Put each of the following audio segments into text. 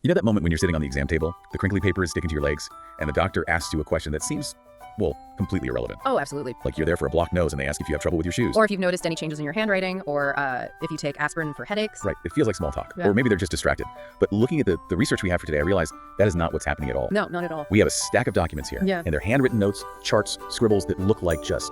You know that moment when you're sitting on the exam table, the crinkly paper is sticking to your legs, and the doctor asks you a question that seems, well, completely irrelevant. Oh, absolutely. Like you're there for a blocked nose and they ask if you have trouble with your shoes. Or if you've noticed any changes in your handwriting, or if you take aspirin for headaches. Right, it feels like small talk. Yeah. Or maybe they're just distracted. But looking at the research we have for today, I realize that is not what's happening at all. No, not at all. We have a stack of documents here. Yeah. And they're handwritten notes, charts, scribbles that look like just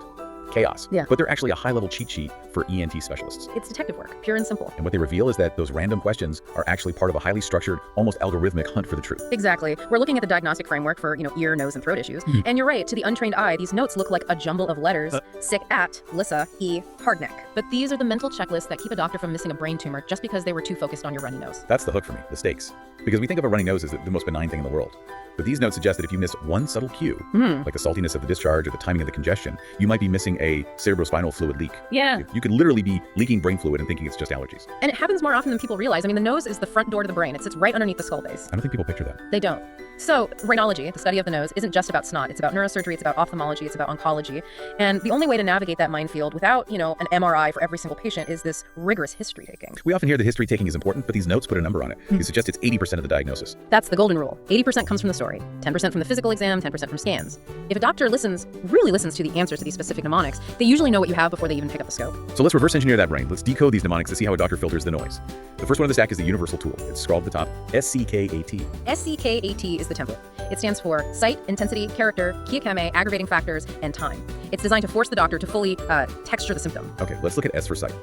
chaos. Yeah. But they're actually a high-level cheat sheet for ENT specialists. It's detective work, pure and simple. And what they reveal is that those random questions are actually part of a highly structured, almost algorithmic hunt for the truth. Exactly. We're looking at the diagnostic framework for, ear, nose, and throat issues. And you're right, to the untrained eye, these notes look like a jumble of letters. Sick at, Lissa, E, hard neck. But these are the mental checklists that keep a doctor from missing a brain tumor just because they were too focused on your runny nose. That's the hook for me, the stakes. Because we think of a runny nose as the most benign thing in the world. But these notes suggest that if you miss one subtle cue, like the saltiness of the discharge or the timing of the congestion, you might be missing a cerebrospinal fluid leak. Yeah. You could literally be leaking brain fluid and thinking it's just allergies. And it happens more often than people realize. I mean, the nose is the front door to the brain. It sits right underneath the skull base. I don't think people picture that. They don't. So, rhinology, the study of the nose, isn't just about snot. It's about neurosurgery, it's about ophthalmology, it's about oncology. And the only way to navigate that minefield without, an MRI for every single patient is this rigorous history taking. We often hear the history taking is important, but these notes put a number on it. They suggest it's 80% of the diagnosis. That's the golden rule. 80% comes from the story, 10% from the physical exam, 10% from scans. If a doctor really listens to the answers to these specific mnemonics, they usually know what you have before they even pick up the scope. So let's reverse engineer that brain. Let's decode these mnemonics to see how a doctor filters the noise. The first one of the stack is the universal tool. It's scrawled at the top, SCKAT. SCKAT is the template. It stands for Site, Intensity, Character, Kiyakame, Aggravating Factors, and Time. It's designed to force the doctor to fully texture the symptom. Okay, let's look at S for sight.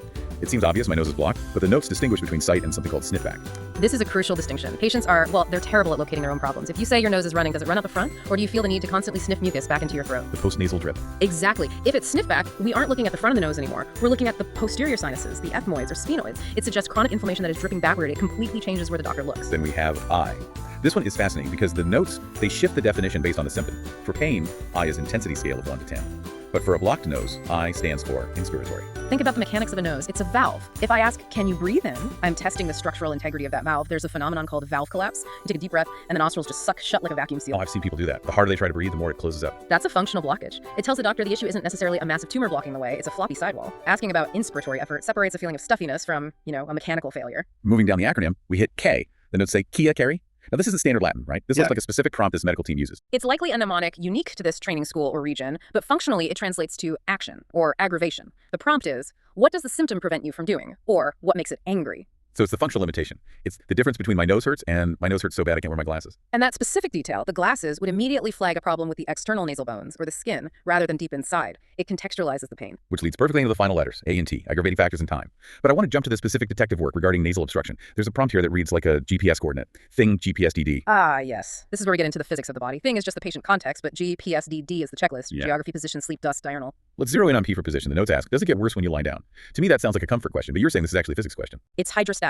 It seems obvious, my nose is blocked, but the notes distinguish between sight and something called sniff back. This is a crucial distinction. Patients they're terrible at locating their own problems. If you say your nose is running, does it run out the front? Or do you feel the need to constantly sniff mucus back into your throat? The postnasal drip. Exactly. If it's sniff back, we aren't looking at the front of the nose anymore. We're looking at the posterior sinuses, the ethmoids or sphenoids. It suggests chronic inflammation that is dripping backward. It completely changes where the doctor looks. Then we have I. This one is fascinating because the notes, they shift the definition based on the symptom. For pain, I is intensity scale of 1 to 10. But for a blocked nose, I stands for inspiratory. Think about the mechanics of a nose. It's a valve. If I ask, can you breathe in? I'm testing the structural integrity of that valve. There's a phenomenon called valve collapse. You take a deep breath and the nostrils just suck shut like a vacuum seal. Oh, I've seen people do that. The harder they try to breathe, the more it closes up. That's a functional blockage. It tells the doctor the issue isn't necessarily a massive tumor blocking the way, it's a floppy sidewall. Asking about inspiratory effort separates a feeling of stuffiness from, a mechanical failure. Moving down the acronym, we hit K. The notes say Kia Carry. Now, this isn't standard Latin, right? This looks like a specific prompt this medical team uses. It's likely a mnemonic unique to this training school or region, but functionally it translates to action or aggravation. The prompt is, what does the symptom prevent you from doing? Or what makes it angry? So it's the functional limitation. It's the difference between my nose hurts and my nose hurts so bad I can't wear my glasses. And that specific detail, the glasses, would immediately flag a problem with the external nasal bones or the skin rather than deep inside. It contextualizes the pain. Which leads perfectly into the final letters, A and T, aggravating factors and time. But I want to jump to the specific detective work regarding nasal obstruction. There's a prompt here that reads like a GPS coordinate. Thing GPSDD. Ah, yes. This is where we get into the physics of the body. Thing is just the patient context, but GPSDD is the checklist. Yeah. Geography, position, sleep, dust, diurnal. Let's zero in on P for position. The notes ask, does it get worse when you lie down? To me, that sounds like a comfort question, but you're saying this is actually a physics question. It's hydrostatics.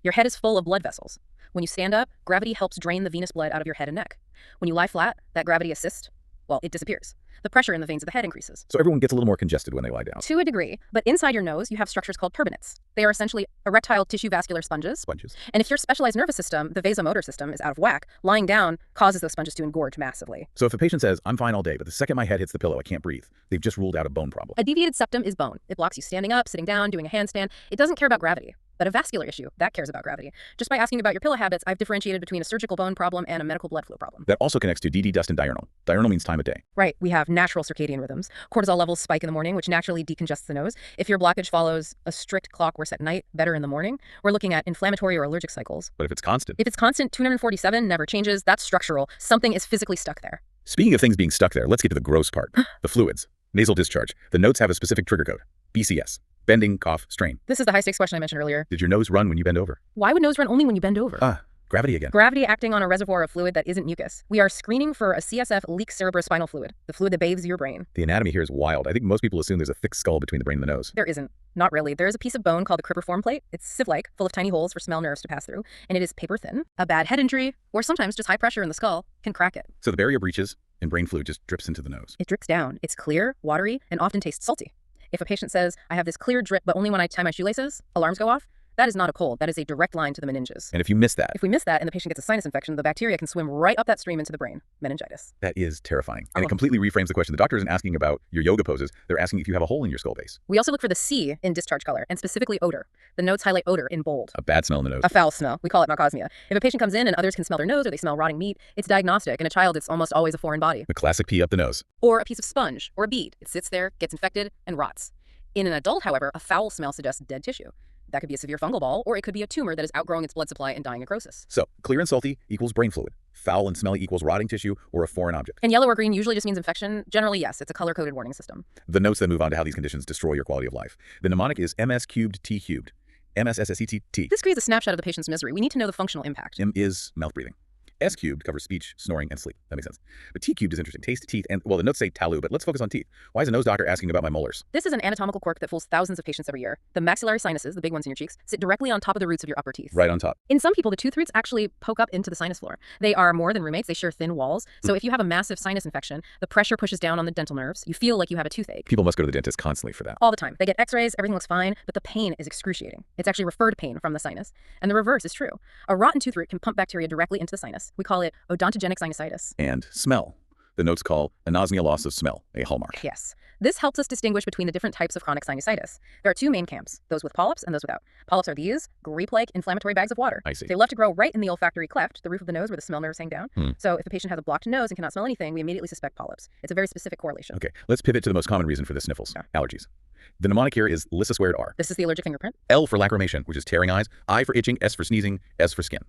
Your head is full of blood vessels. When you stand up, gravity helps drain the venous blood out of your head and neck. When you lie flat, that gravity assist, it disappears. The pressure in the veins of the head increases. So everyone gets a little more congested when they lie down. To a degree, but inside your nose, you have structures called turbinates. They are essentially erectile tissue vascular sponges. Sponges. And if your specialized nervous system, the vasomotor system, is out of whack, lying down causes those sponges to engorge massively. So if a patient says, I'm fine all day, but the second my head hits the pillow, I can't breathe, they've just ruled out a bone problem. A deviated septum is bone. It blocks you standing up, sitting down, doing a handstand. It doesn't care about gravity. But a vascular issue, that cares about gravity. Just by asking about your pillow habits, I've differentiated between a surgical bone problem and a medical blood flow problem. That also connects to DD, dust, and diurnal. Diurnal means time of day. Right, we have natural circadian rhythms. Cortisol levels spike in the morning, which naturally decongests the nose. If your blockage follows a strict clock worse at night, better in the morning, we're looking at inflammatory or allergic cycles. But if it's constant. If it's constant, 247 never changes, that's structural. Something is physically stuck there. Speaking of things being stuck there, let's get to the gross part. The fluids. Nasal discharge. The notes have a specific trigger code. BCS. Bending, cough, strain. This is the high-stakes question I mentioned earlier. Did your nose run when you bend over? Why would nose run only when you bend over? Gravity again. Gravity acting on a reservoir of fluid that isn't mucus. We are screening for a CSF leak cerebrospinal fluid, the fluid that bathes your brain. The anatomy here is wild. I think most people assume there's a thick skull between the brain and the nose. There isn't. Not really. There is a piece of bone called the cribriform plate. It's sieve-like, full of tiny holes for smell nerves to pass through, and it is paper thin. A bad head injury, or sometimes just high pressure in the skull, can crack it. So the barrier breaches, and brain fluid just drips into the nose. It drips down. It's clear, watery, and often tastes salty. If a patient says, I have this clear drip, but only when I tie my shoelaces, alarms go off. That is not a cold. That is a direct line to the meninges. And if you miss that, If we miss that and the patient gets a sinus infection, the bacteria can swim right up that stream into the brain. Meningitis. that is terrifying. And it completely reframes the question. The doctor isn't asking about your yoga poses. They're asking if you have a hole in your skull base. We also look for the C in discharge color, and specifically odor. The notes highlight odor in bold. A bad smell in the nose. A foul smell. We call it malcosmia. If a patient comes in and others can smell their nose or they smell rotting meat, it's diagnostic. In a child, it's almost always a foreign body. The classic pee up the nose. Or a piece of sponge or a bead. It sits there, gets infected, and rots. In an adult, however, a foul smell suggests dead tissue. That could be a severe fungal ball, or it could be a tumor that is outgrowing its blood supply and dying necrosis. So, clear and salty equals brain fluid. Foul and smelly equals rotting tissue or a foreign object. And yellow or green usually just means infection. Generally, yes, it's a color-coded warning system. The notes then move on to how these conditions destroy your quality of life. The mnemonic is MS cubed T cubed. MSSSET. This creates a snapshot of the patient's misery. We need to know the functional impact. M is mouth breathing. S cubed covers speech, snoring, and sleep. That makes sense. But T cubed is interesting. Taste, teeth, and, well, the notes say talu, but let's focus on teeth. Why is a nose doctor asking about my molars? This is an anatomical quirk that fools thousands of patients every year. The maxillary sinuses, the big ones in your cheeks, sit directly on top of the roots of your upper teeth. Right on top. In some people, the tooth roots actually poke up into the sinus floor. They are more than roommates. They share thin walls. So if you have a massive sinus infection, the pressure pushes down on the dental nerves. You feel like you have a toothache. People must go to the dentist constantly for that. All the time. They get x-rays, everything looks fine, but the pain is excruciating. It's actually referred pain from the sinus. And the reverse is true. A rotten tooth root can pump bacteria directly into the sinus. We call it odontogenic sinusitis. And smell. The notes call anosmia, loss of smell, a hallmark. Yes. This helps us distinguish between the different types of chronic sinusitis. There are two main camps, those with polyps and those without. Polyps are these grape-like inflammatory bags of water. I see. They love to grow right in the olfactory cleft, the roof of the nose where the smell nerves hang down. So if a patient has a blocked nose and cannot smell anything, we immediately suspect polyps. It's a very specific correlation. Okay, let's pivot to the most common reason for the sniffles, allergies. The mnemonic here is Lissa squared R. This is the allergic fingerprint. L for lacrimation, which is tearing eyes, I for itching, S for sneezing, S for skin.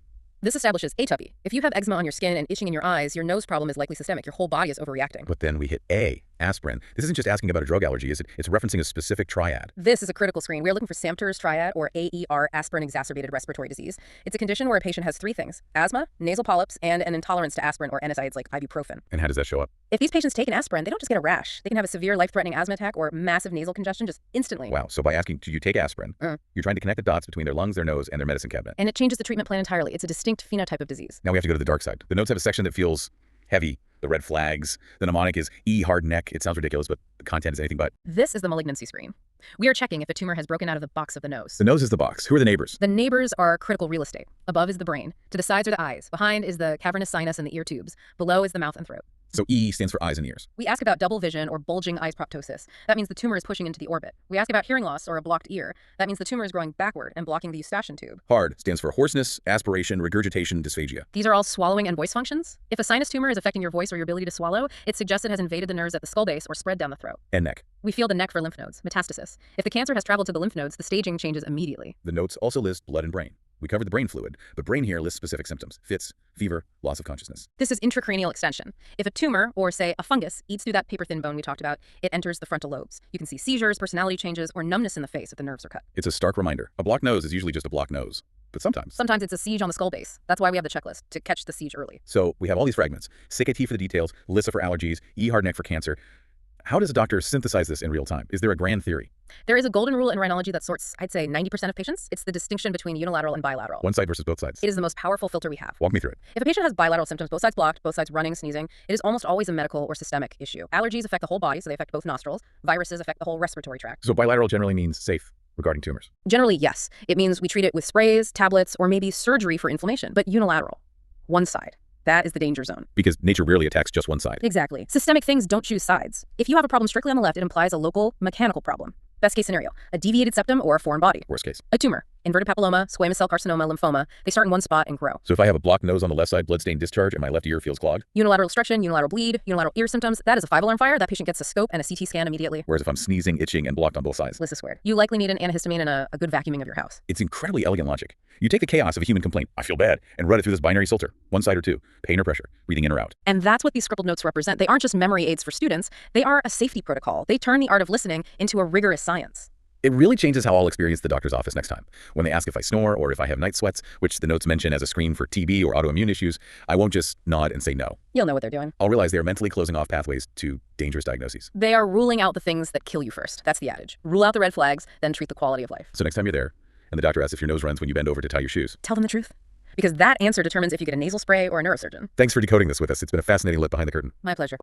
This establishes atopy. If you have eczema on your skin and itching in your eyes, your nose problem is likely systemic. Your whole body is overreacting. But then we hit A, aspirin. This isn't just asking about a drug allergy, is it? It's referencing a specific triad. This is a critical screen. We are looking for Samter's triad, or AER, aspirin-exacerbated respiratory disease. It's a condition where a patient has three things: asthma, nasal polyps, and an intolerance to aspirin or NSAIDs like ibuprofen. And how does that show up? If these patients take an aspirin, they don't just get a rash. They can have a severe life-threatening asthma attack or massive nasal congestion just instantly. Wow, so by asking, do you take aspirin, you're trying to connect the dots between their lungs, their nose, and their medicine cabinet. And it changes the treatment plan entirely. It's a distinct phenotype of disease. Now we have to go to the dark side. The notes have a section that feels heavy. The red flags. The mnemonic is E, hard neck. It sounds ridiculous, but the content is anything but. This is the malignancy screen. We are checking if a tumor has broken out of the box of the nose. The nose is the box. Who are the neighbors? The neighbors are critical real estate. Above is the brain. To the sides are the eyes. Behind is the cavernous sinus and the ear tubes. Below is the mouth and throat. So E stands for eyes and ears. We ask about double vision or bulging eyes proptosis. That means the tumor is pushing into the orbit. We ask about hearing loss or a blocked ear. That means the tumor is growing backward and blocking the eustachian tube. Hard stands for hoarseness, aspiration, regurgitation, dysphagia. These are all swallowing and voice functions. If a sinus tumor is affecting your voice or your ability to swallow, it suggests it has invaded the nerves at the skull base or spread down the throat. And neck. We feel the neck for lymph nodes, metastasis. If the cancer has traveled to the lymph nodes, the staging changes immediately. The notes also list blood and brain. We covered the brain fluid, but brain here lists specific symptoms: fits, fever, loss of consciousness. This is intracranial extension. If a tumor, or say a fungus, eats through that paper-thin bone we talked about, it enters the frontal lobes. You can see seizures, personality changes, or numbness in the face if the nerves are cut. It's a stark reminder. A blocked nose is usually just a blocked nose, but sometimes it's a siege on the skull base. That's why we have the checklist, to catch the siege early. So we have all these fragments. SICK-AT for the details, Lissa for allergies, E hard neck for cancer. How does a doctor synthesize this in real time? Is there a grand theory? There is a golden rule in rhinology that sorts, I'd say, 90% of patients. It's the distinction between unilateral and bilateral. One side versus both sides. It is the most powerful filter we have. Walk me through it. If a patient has bilateral symptoms, both sides blocked, both sides running, sneezing, it is almost always a medical or systemic issue. Allergies affect the whole body, so they affect both nostrils. Viruses affect the whole respiratory tract. So bilateral generally means safe regarding tumors. Generally, yes. It means we treat it with sprays, tablets, or maybe surgery for inflammation, but unilateral. One side. That is the danger zone. Because nature rarely attacks just one side. Exactly. Systemic things don't choose sides. If you have a problem strictly on the left, it implies a local mechanical problem. Best case scenario, a deviated septum or a foreign body. Worst case. A tumor, inverted papilloma, squamous cell carcinoma, lymphoma. They start in one spot and grow. So if I have a blocked nose on the left side, blood-stained discharge, and my left ear feels clogged? Unilateral obstruction, unilateral bleed, unilateral ear symptoms, that is a 5-alarm fire. That patient gets a scope and a CT scan immediately. Whereas if I'm sneezing, itching, and blocked on both sides? Lissa squared. You likely need an antihistamine and a good vacuuming of your house. It's incredibly elegant logic. You take the chaos of a human complaint, I feel bad, and run it through this binary filter, one side or two, pain or pressure, breathing in or out. And that's what these scribbled notes represent. They aren't just memory aids for students. They are a safety protocol. They turn the art of listening into a rigorous science. It really changes how I'll experience the doctor's office next time. When they ask if I snore or if I have night sweats, which the notes mention as a screen for TB or autoimmune issues, I won't just nod and say no. You'll know what they're doing. I'll realize they are mentally closing off pathways to dangerous diagnoses. They are ruling out the things that kill you first. That's the adage. Rule out the red flags, then treat the quality of life. So next time you're there, and the doctor asks if your nose runs when you bend over to tie your shoes, tell them the truth. Because that answer determines if you get a nasal spray or a neurosurgeon. Thanks for decoding this with us. It's been a fascinating look behind the curtain. My pleasure.